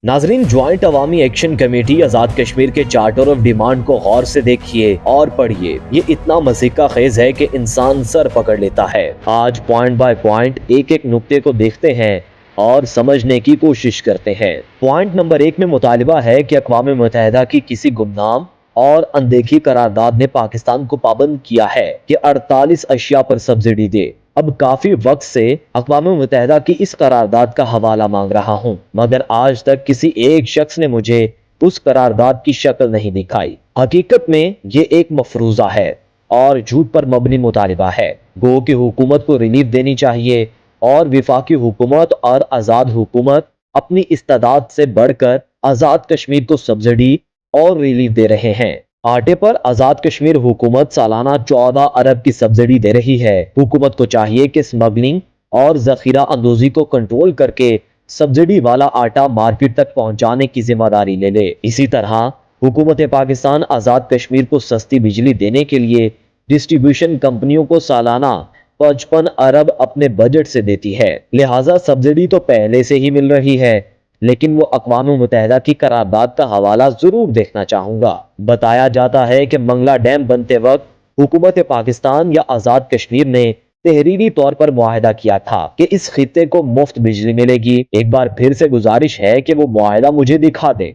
नाजरीन, ज्वाइंट अवामी action committee आजाद कश्मीर के charter of demand को गौर से देखिए और पढ़िए। ये इतना मज़ीका खेज है कि इंसान सर पकड़ लेता है। आज पॉइंट बाय पॉइंट एक एक नुक्ते को देखते हैं और समझने की कोशिश करते हैं। पॉइंट नंबर 1 में मुतालिबा है कि अक़वाम मुत्तहिदा की किसी गुमनाम और अनदेखी करारदाद ने पाकिस्तान को पाबंद किया है कि 48 अशिया पर सब्सिडी दे। अब काफी वक्त से अक़वाम मुत्तहिदा की इस करारदाद का हवाला मांग रहा हूँ, मगर आज तक किसी एक शख्स ने मुझे उस करारदाद की शक्ल नहीं दिखाई। हकीकत में ये एक मफरूजा है और झूठ पर मबनी मुतालिबा है। गो कि हुकूमत को रिलीफ देनी चाहिए और विफाकी हुकूमत और आज़ाद हुकूमत अपनी इस्तादाद से बढ़कर आज़ाद कश्मीर को सब्सिडी और रिलीफ दे रहे हैं। आटे पर आज़ाद कश्मीर हुकूमत सालाना 14 अरब की सब्सिडी दे रही है। हुकूमत को चाहिए कि स्मगलिंग और जखीरा अंदोजी को कंट्रोल करके सब्सिडी वाला आटा मार्केट तक पहुंचाने की जिम्मेदारी ले ले। इसी तरह हुकूमत पाकिस्तान आज़ाद कश्मीर को सस्ती बिजली देने के लिए डिस्ट्रीब्यूशन कंपनियों को सालाना 55 अरब अपने बजट से देती है। लिहाजा सब्सिडी तो पहले से ही मिल रही है, लेकिन वो अक़वाम मुत्तहिदा की करारदाद का हवाला जरूर देखना चाहूंगा। बताया जाता है कि मंगला डैम बनते वक्त हुकूमत पाकिस्तान या आज़ाद कश्मीर ने तहरीरी तौर पर मुआहदा किया था कि इस खित्ते को मुफ्त बिजली मिलेगी। एक बार फिर से गुजारिश है कि वो मुआहदा मुझे दिखा दे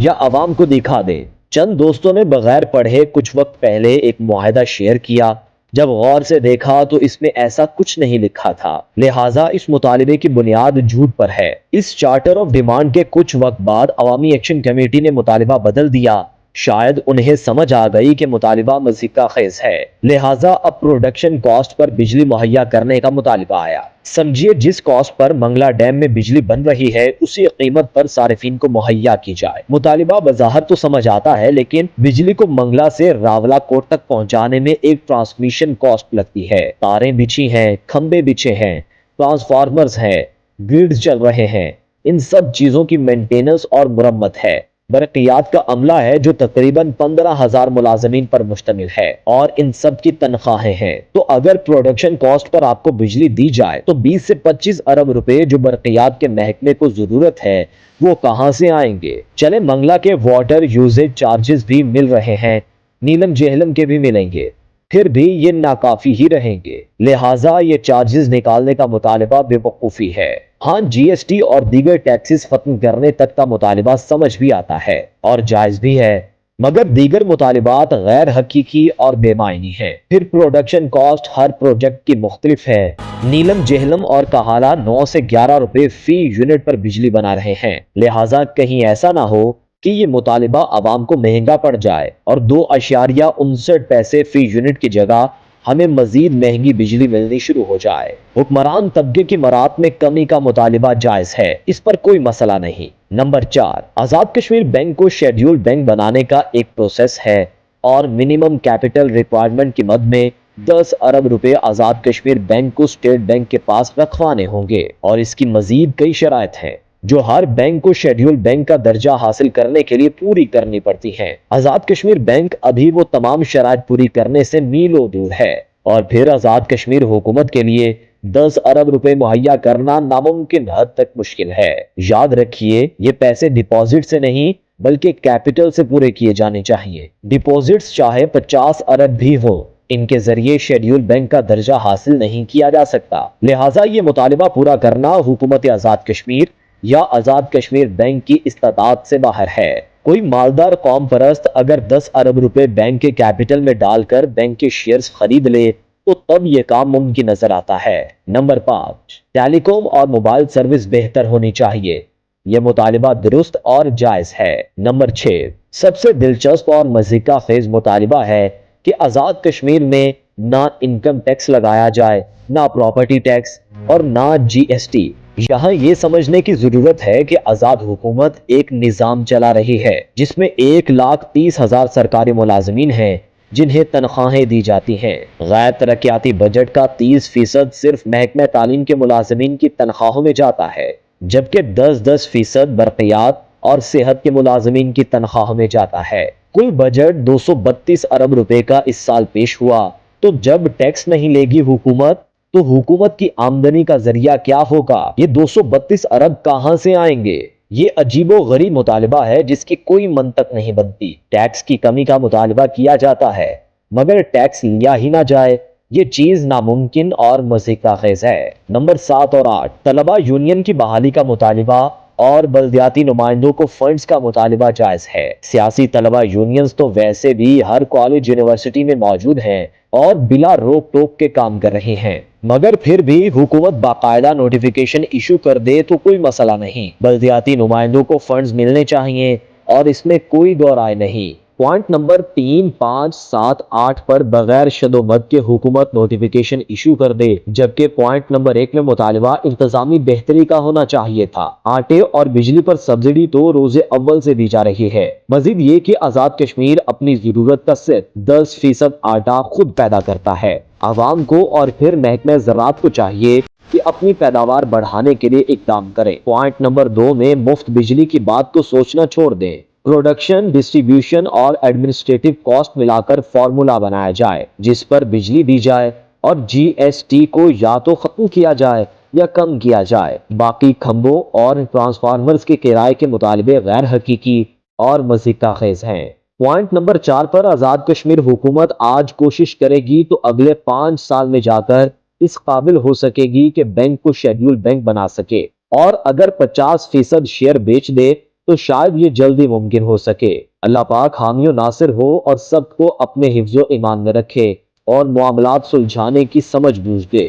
या अवाम को दिखा दे। चंद दोस्तों ने बगैर पढ़े कुछ वक्त पहले एक मुआहदा शेयर किया। जब गौर से देखा तो इसमें ऐसा कुछ नहीं लिखा था, लिहाजा इस मुतालिबे की बुनियाद झूठ पर है। इस चार्टर ऑफ डिमांड के कुछ वक्त बाद अवामी एक्शन कमेटी ने मुतालिबा बदल दिया। शायद उन्हें समझ आ गई कि मुतालिबा मज़ीका खेज है, लिहाजा अब प्रोडक्शन कॉस्ट पर बिजली मुहैया करने का मुतालिबा आया। समझिए, जिस कॉस्ट पर मंगला डैम में बिजली बन रही है उसी कीमत पर सारिफिन को मुहैया की जाए। मुतालिबा बज़ाहिर तो समझ आता है, लेकिन बिजली को मंगला से रावला कोट तक पहुंचाने में एक ट्रांसमिशन कॉस्ट लगती है। तारें बिछी हैं, खंबे बिछे हैं, ट्रांसफार्मर्स हैं, ग्रिड्स चल रहे हैं। इन सब चीजों की मेंटेनेंस और मुरम्मत है। बरक़ियात का अमला है जो तकरीबन 15,000 मुलाजमीन पर मुश्तमिल है और इन सब की तनख्वाहें हैं। तो अगर प्रोडक्शन कॉस्ट पर आपको बिजली दी जाए तो 20 से 25 अरब रुपए जो बरक़ियात के महकमे को जरूरत है वो कहां से आएंगे। चले, मंगला के वाटर यूजेज चार्जेस भी मिल रहे हैं, नीलम जेहलम के भी मिलेंगे, फिर भी ये नाकाफी ही रहेंगे। लिहाजा ये चार्जेस निकालने का मुतालिबा बेवकूफ़ी है। हाँ, जीएसटी और दीगर टैक्सेस खत्म करने तक का मुतालिबा समझ भी आता है और जायज भी है, मगर दीगर मुतालिबात गैर हकीकी और बेमायनी है। फिर प्रोडक्शन कॉस्ट हर प्रोजेक्ट की मुख्तलिफ है। नीलम जेहलम और कहाला 9 से 11 रुपए फी यूनिट पर बिजली बना रहे हैं। लिहाजा कहीं ऐसा ना हो कि ये मुतालिबा आवाम को महंगा पड़ जाए और 2.59 पैसे फी यूनिट की जगह हमें मजीद महंगी बिजली मिलनी शुरू हो जाए। हुक्मरान तबके की मरात में कमी का मुतालिबा जायज है, इस पर कोई मसला नहीं। नंबर 4, आज़ाद कश्मीर बैंक को शेड्यूल बैंक बनाने का एक प्रोसेस है और मिनिमम कैपिटल रिक्वायरमेंट की मद में 10 अरब रुपए आज़ाद कश्मीर बैंक को स्टेट बैंक के पास रखवाने होंगे और इसकी मजीद कई शराइत हैं जो हर बैंक को शेड्यूल बैंक का दर्जा हासिल करने के लिए पूरी करनी पड़ती हैं। आज़ाद कश्मीर बैंक अभी वो तमाम शराइत पूरी करने से मीलों दूर है और फिर आज़ाद कश्मीर हुकूमत के लिए 10 अरब रुपए मुहैया करना नामुमकिन हद तक मुश्किल है। याद रखिए, ये पैसे डिपॉजिट से नहीं बल्कि कैपिटल से पूरे किए जाने चाहिए। डिपॉजिट्स चाहे 50 अरब भी हो, इनके जरिए शेड्यूल बैंक का दर्जा हासिल नहीं किया जा सकता। लिहाजा ये मुतालिबा पूरा करना हुकूमत आज़ाद कश्मीर या आज़ाद कश्मीर बैंक की इस्तादात से बाहर है। कोई मालदार कौम परस्त अगर 10 अरब रुपए बैंक के कैपिटल में डालकर बैंक के शेयर्स खरीद ले तो तब ये काम मुमकिन नजर आता है। नंबर 5, टेलीकॉम और मोबाइल सर्विस बेहतर होनी चाहिए। यह मुतालिबा दुरुस्त और जायज है। नंबर 6, सबसे दिलचस्प और मज़ीका खेज मुतालिबा है कि आज़ाद कश्मीर में ना इनकम टैक्स लगाया जाए, ना प्रॉपर्टी टैक्स और ना जीएसटी। यहाँ ये समझने की जरूरत है कि आज़ाद हुकूमत एक निज़ाम चला रही है जिसमें 1,30,000 सरकारी मुलाजमीन हैं जिन्हें तनख्वाहें दी जाती हैं। गैर तरक्याती बजट का 30% सिर्फ महकमे तालीम के मुलाजमीन की तनख्वाहों में जाता है, जबकि 10% बरक़ियात और सेहत के मुलाजमीन की तनख्वाहों में जाता है। कुल बजट 232 अरब रुपए का इस साल पेश हुआ। तो जब टैक्स नहीं लेगी हुकूमत तो हुकूमत की आमदनी का जरिया क्या होगा? ये 232 अरब कहां से आएंगे? یہ عجیب و غریب مطالبہ ہے جس کی کوئی منطق نہیں بنتی۔ ٹیکس کی کمی کا مطالبہ کیا جاتا ہے مگر ٹیکس لیا ہی نہ جائے، یہ چیز ناممکن اور مضحکہ خیز ہے۔ نمبر 7 اور 8، طلبہ یونین کی بحالی کا مطالبہ اور بلدیاتی نمائندوں کو فنڈز کا مطالبہ جائز ہے۔ سیاسی طلبہ یونینز تو ویسے بھی ہر کالج یونیورسٹی میں موجود ہیں اور بلا روک ٹوک کے کام کر رہے ہیں، مگر پھر بھی حکومت باقاعدہ نوٹیفیکیشن ایشو کر دے تو کوئی مسئلہ نہیں۔ بلدیاتی نمائندوں کو فنڈز ملنے چاہیے اور اس میں کوئی دو رائے نہیں۔ پوائنٹ نمبر 3، 5، 7، 8 پر بغیر شد و مد کے حکومت نوٹیفیکیشن ایشو کر دے، جبکہ پوائنٹ نمبر 1 میں مطالبہ انتظامی بہتری کا ہونا چاہیے تھا۔ آٹے اور بجلی پر سبسڈی تو روز اول سے دی جا رہی ہے۔ مزید یہ کہ آزاد کشمیر اپنی ضرورت کا صرف 10% آٹا خود پیدا کرتا ہے۔ عوام کو اور پھر محکمہ زراعت کو چاہیے کہ اپنی پیداوار بڑھانے کے لیے اقدام کرے۔ پوائنٹ نمبر 2 میں مفت بجلی کی بات کو سوچنا چھوڑ دیں۔ پروڈکشن، ڈسٹریبیوشن اور ایڈمنسٹریٹو کاسٹ ملا کر فارمولا بنایا جائے جس پر بجلی دی جائے اور جی ایس ٹی کو یا تو ختم کیا جائے یا کم کیا جائے۔ باقی کھمبوں اور ٹرانسفارمرز کے کرائے کے مطالبے غیر حقیقی اور مضحکہ خیز ہیں۔ پوائنٹ نمبر 4 پر آزاد کشمیر حکومت آج کوشش کرے گی تو اگلے 5 سال میں جا کر اس قابل ہو سکے گی کہ بینک کو شیڈیول بینک بنا سکے، اور اگر 50% شیئر بیچ دے تو شاید یہ جلدی ممکن ہو سکے۔ اللہ پاک حامی و ناصر ہو اور سب کو اپنے حفظ و ایمان میں رکھے اور معاملات سلجھانے کی سمجھ بوجھ دے۔